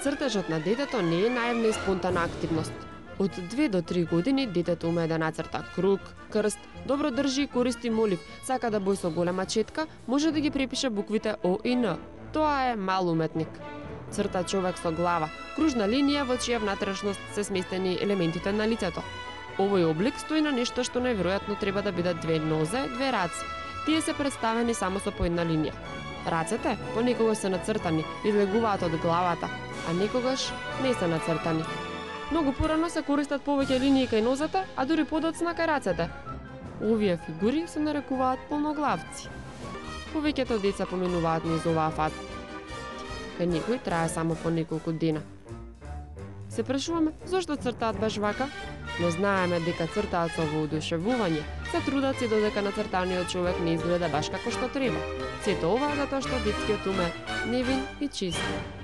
Цртежот на детето не е наивна и спонтана активност. Од 2 до 3 години детето уме да нацрта круг, крст, добро држи и користи молив, сака да бои со голема четка, може да ги препише буквите О и Н. Тоа е мал уметник. Црта човек со глава, кружна линија во чија внатрешност се сместени елементите на лицето. Овој облик стои на нешто што најверојатно треба да бидат 2 нозе, 2 раце. Тие се представени само со по една линија. Рацете понекогаш се нацртани, излегуваат од главата, а некогаш не се нацртани. Многу порано се користат повеќе линии кај нозете, а дури подоцна кај рацете. Овие фигури се нарекуваат полноглавци. Повеќето деца поминуваат низ оваа фаза. Кај некои трае само по неколку дена. Се прашуваме зошто цртаат баш вака, но знаеме дека цртаат со воодушевување, се трудат се додека нацртаниот човек не изгледа баш како што треба. Сето ова затоа што детскиот ум е невин и чист.